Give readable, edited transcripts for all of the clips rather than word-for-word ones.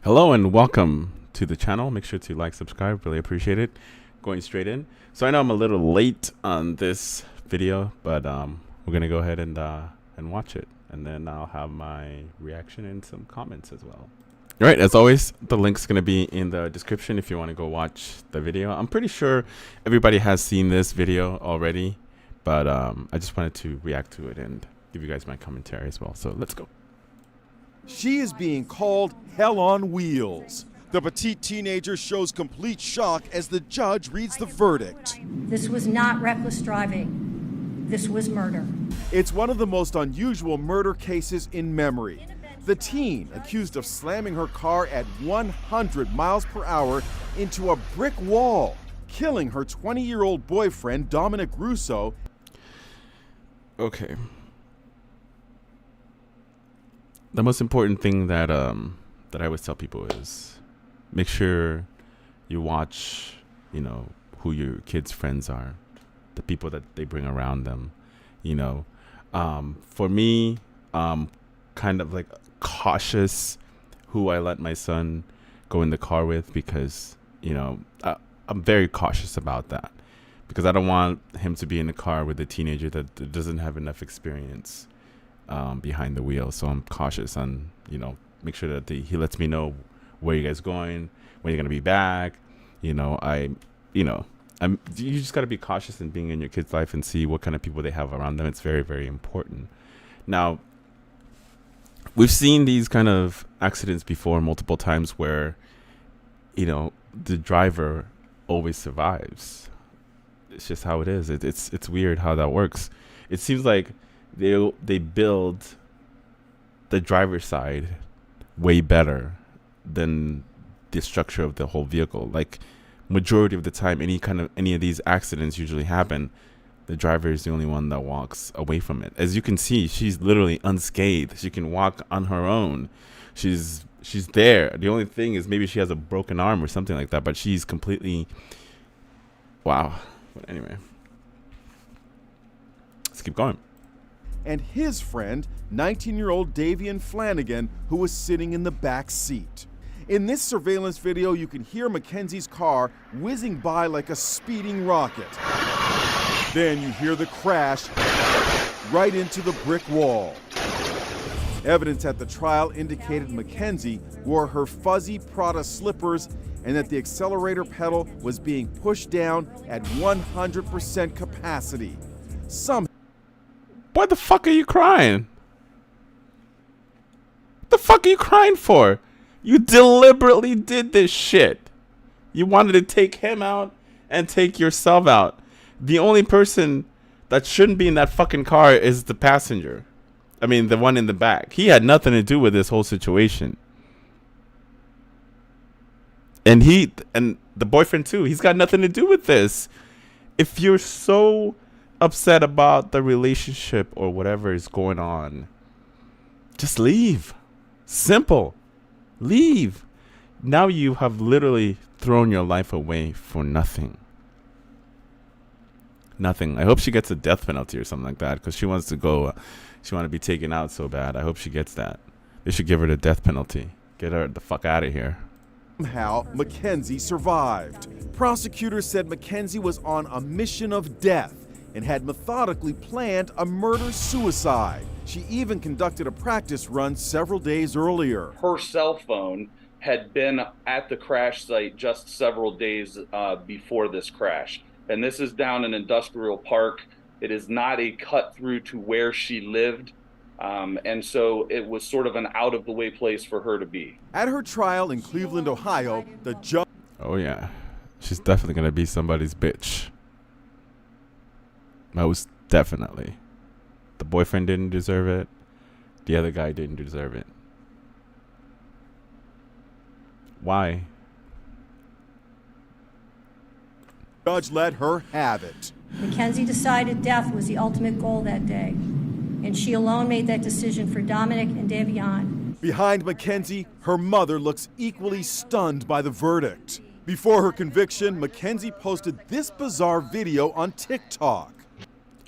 Hello and welcome to the channel. Make sure to like, subscribe, really appreciate it. Going straight in. So I know I'm a little late on this video, but we're gonna go ahead and watch it, and then I'll have my reaction and some comments as well. All right, as always, the link's gonna be in the description if you want to go watch the video. I'm pretty sure everybody has seen this video already, but I just wanted to react to it and give you guys my commentary as well. So let's go. She is being called hell on wheels. The petite teenager shows complete shock as the judge reads the verdict. This was not reckless driving. This was murder. It's one of the most unusual murder cases in memory. The teen, accused of slamming her car at 100 miles per hour into a brick wall, killing her 20-year-old boyfriend, Dominic Russo. Okay. The most important thing that that I always tell people is make sure you watch, who your kids' friends are, the people that they bring around them. For me, kind of like cautious who I let my son go in the car with, because I'm very cautious about that, because I don't want him to be in the car with a teenager that doesn't have enough experience behind the wheel. So I'm cautious on, make sure that he lets me know where you guys going, when you're gonna be back. You just gotta be cautious in being in your kid's life and see what kind of people they have around them. It's very, very important. Now, we've seen these kind of accidents before multiple times where, the driver always survives. It's just how it is. It's weird how that works. It seems like they build the driver's side way better than the structure of the whole vehicle. Like, majority of the time, any of these accidents usually happen, the driver is the only one that walks away from it. As you can see, she's literally unscathed. She can walk on her own. She's there. The only thing is maybe she has a broken arm or something like that, but she's completely, wow. But anyway, let's keep going. And his friend, 19-year-old Davian Flanagan, who was sitting in the back seat. In this surveillance video, you can hear Mackenzie's car whizzing by like a speeding rocket. Then you hear the crash right into the brick wall. Evidence at the trial indicated Mackenzie wore her fuzzy Prada slippers and that the accelerator pedal was being pushed down at 100% capacity. Why the fuck are you crying? What the fuck are you crying for? You deliberately did this shit. You wanted to take him out and take yourself out. The only person that shouldn't be in that fucking car is the passenger. I mean, the one in the back. He had nothing to do with this whole situation. And the boyfriend too, he's got nothing to do with this. If you're so upset about the relationship or whatever is going on, just leave. Simple. Leave. Now you have literally thrown your life away for nothing. Nothing. I hope she gets a death penalty or something like that, because she wants to go. She want to be taken out so bad. I hope she gets that. They should give her the death penalty. Get her the fuck out of here. Somehow, Mackenzie survived. Prosecutors said Mackenzie was on a mission of death and had methodically planned a murder-suicide. She even conducted a practice run several days earlier. Her cell phone had been at the crash site just several days before this crash. And this is down in Industrial Park. It is not a cut through to where she lived. And so it was sort of an out-of-the-way place for her to be. At her trial in Cleveland, Ohio, the judge... Oh yeah, she's definitely gonna be somebody's bitch. Most definitely. The boyfriend didn't deserve it. The other guy didn't deserve it. Why? Judge let her have it. Mackenzie decided death was the ultimate goal that day, and she alone made that decision for Dominic and Davian. Behind Mackenzie, her mother looks equally stunned by the verdict. Before her conviction, Mackenzie posted this bizarre video on TikTok.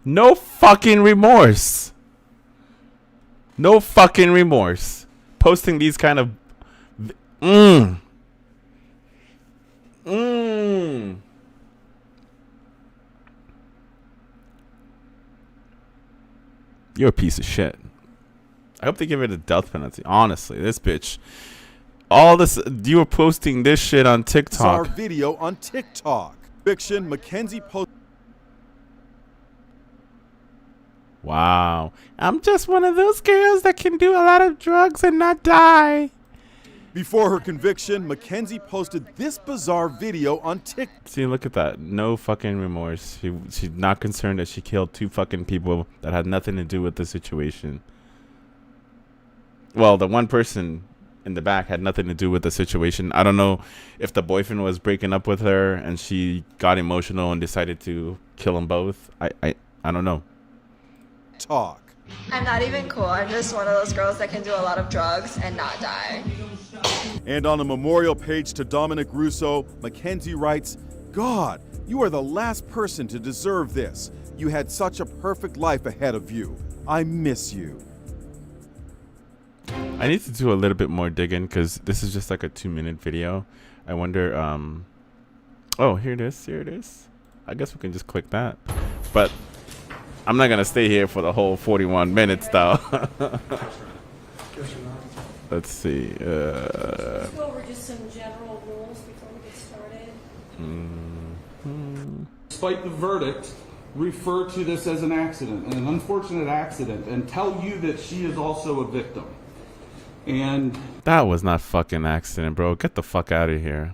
No fucking remorse. No fucking remorse. Posting these kind of You're a piece of shit. I hope they give it a death penalty. Honestly, this bitch. All this, you were posting this shit on TikTok. Bizarre video on TikTok. Fiction, Mackenzie posted. Wow. I'm just one of those girls that can do a lot of drugs and not die. Before her conviction, Mackenzie posted this bizarre video on TikTok. See, look at that. No fucking remorse. She's not concerned that she killed 2 fucking people that had nothing to do with the situation. Well, the one person in the back had nothing to do with the situation. I don't know if the boyfriend was breaking up with her and she got emotional and decided to kill them both. I don't know. Talk. I'm not even cool. I'm just one of those girls that can do a lot of drugs and not die. And on a memorial page to Dominic Russo, Mackenzie writes, God, you are the last person to deserve this. You had such a perfect life ahead of you. I miss you. I need to do a little bit more digging because this is just like a 2-minute video. I wonder, oh, here it is. Here it is. I guess we can just click that. But I'm not going to stay here for the whole 41 minutes, though. Let's see. Let's go over just some general rules before we get started. Despite the verdict, refer to this as an accident, an unfortunate accident, and tell you that she is also a victim. And that was not fucking accident, bro. Get the fuck out of here.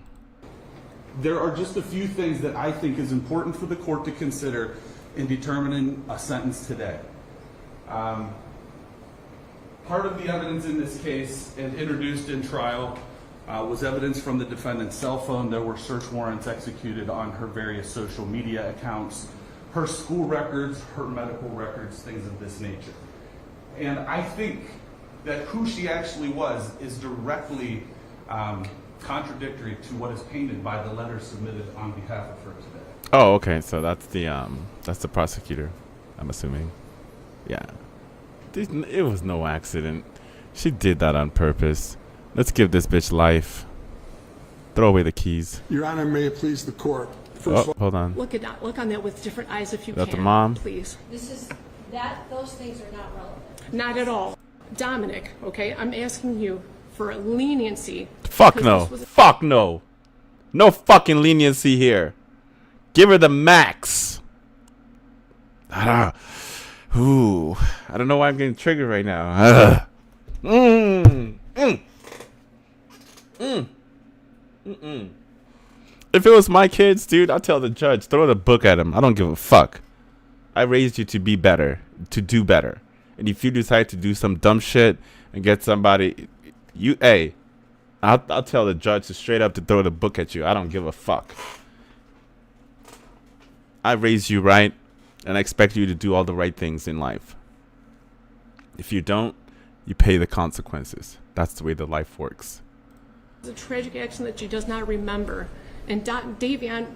there are just a few things that I think is important for the court to consider in determining a sentence today. Part of the evidence in this case and introduced in trial was evidence from the defendant's cell phone. There were search warrants executed on her various social media accounts, her school records, her medical records, things of this nature. And I think that who she actually was is directly contradictory to what is painted by the letter submitted on behalf of her today. Oh, okay. So that's the prosecutor, I'm assuming. Yeah. It was no accident. She did that on purpose. Let's give this bitch life. Throw away the keys. Your Honor, may it please the court. Oh, hold on. Look on that with different eyes if you Is can. that the mom? Please. Those things are not relevant. Not at all. Dominic, okay, I'm asking you for leniency. Fuck because no. this was- Fuck no. No fucking leniency here. Give her the max. Ooh. I don't know why I'm getting triggered right now. If it was my kids, dude, I'll tell the judge, throw the book at him. I don't give a fuck. I raised you to be better, to do better. And if you decide to do some dumb shit and get somebody, I'll tell the judge to straight up to throw the book at you. I don't give a fuck. I raised you right, and I expect you to do all the right things in life. If you don't, you pay the consequences. That's the way the life works. It's a tragic accident that she does not remember. And Davion,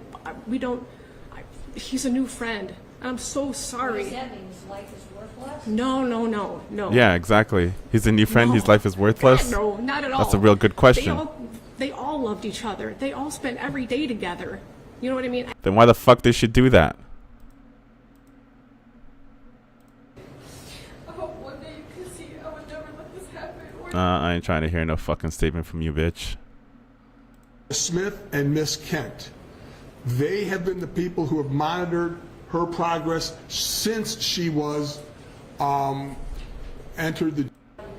he's a new friend. I'm so sorry. Does that mean his life is worthless? No. Yeah, exactly. He's a new friend. His life is worthless. No, not at all. That's a real good question. They all loved each other. They all spent every day together. You know what I mean? Then why the fuck they should do that? I hope one day you can see I would never let this happen. I ain't trying to hear no fucking statement from you, bitch. Smith and Miss Kent, they have been the people who have monitored her progress since she was entered the. In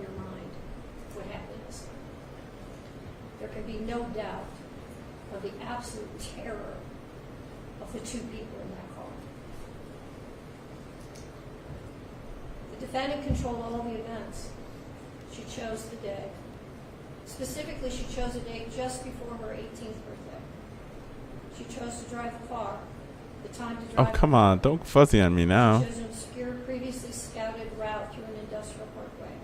your mind what happens. There can be no doubt of the absolute terror of the two people in that car. The defendant controlled all the events. She chose the day. Specifically, she chose a date just before her 18th birthday. She chose to drive the car. The time to drive. Oh, come on. Don't fuzzy on me now. She chose an obscure, previously scouted route through an industrial parkway.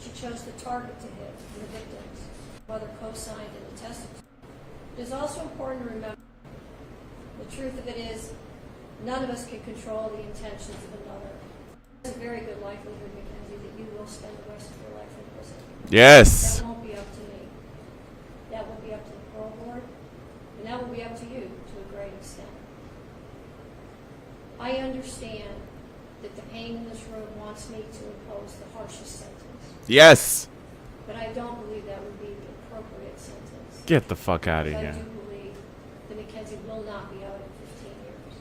She chose the target to hit and the victims, whether co-signed and attested to. It is also important to remember the truth of it is none of us can control the intentions of another. There's a very good likelihood, Mackenzie, that you will spend the rest of your life in prison. Yes. That won't be up to me. that will be up to the parole board, and that will be up to you to a great extent. I understand that the pain in this room wants me to impose the harshest sentence, Yes. but I don't believe that would be the appropriate sentence. Get the fuck out of I here. do believe that Mackenzie will not be out in 15 years.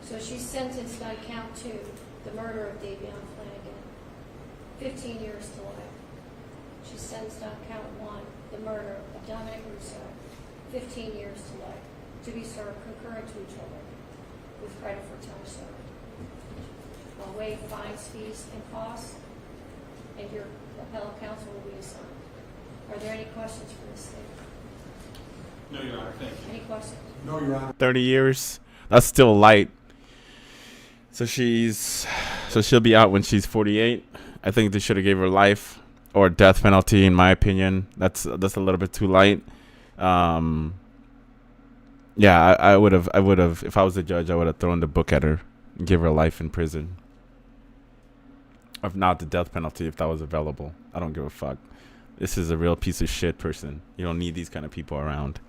So she's sentenced on count 2, the murder of Davion Flanagan, 15 years to life. She's sentenced on count 1, the murder of Dominic Russo, 15 years to life, to be served concurrent to each other with credit for time served. I'll waive fines, fees, and costs, and your appellate counsel will be assigned. Are there any questions for Ms. State? No, Your Honor, thank you. Any questions? No, Your Honor. 30 years. That's still light. So she'll be out when she's 48. I think they should have gave her life or death penalty, in my opinion. That's a little bit too light. Yeah, I would have, if I was the judge, I would have thrown the book at her and give her life in prison. If not the death penalty, if that was available. I don't give a fuck. This is a real piece of shit person. You don't need these kind of people around.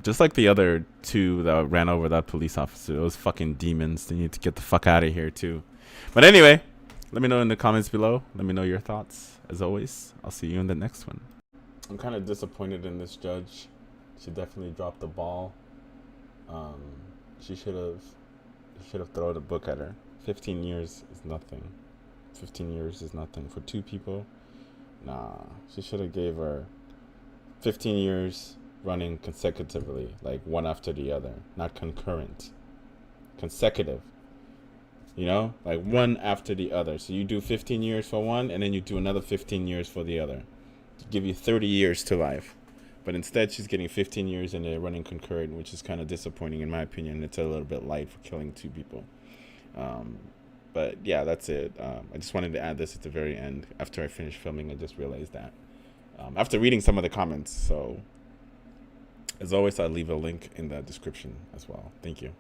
Just like the other 2 that ran over that police officer. Those fucking demons. They need to get the fuck out of here too. But anyway, let me know in the comments below. Let me know your thoughts. As always, I'll see you in the next one. I'm kind of disappointed in this judge. She definitely dropped the ball. She should have thrown the book at her. 15 years is nothing. 15 years is nothing for 2 people. Nah, she should have gave her 15 years running consecutively, like one after the other, not concurrent. Consecutive. You know, like one after the other. So you do 15 years for one, and then you do another 15 years for the other, to give you 30 years to life. But instead, she's getting 15 years and they're running concurrent, which is kind of disappointing in my opinion. It's a little bit light for killing 2 people. But yeah, that's it. I just wanted to add this at the very end. After I finished filming, I just realized that. After reading some of the comments. So, as always, I'll leave a link in the description as well. Thank you.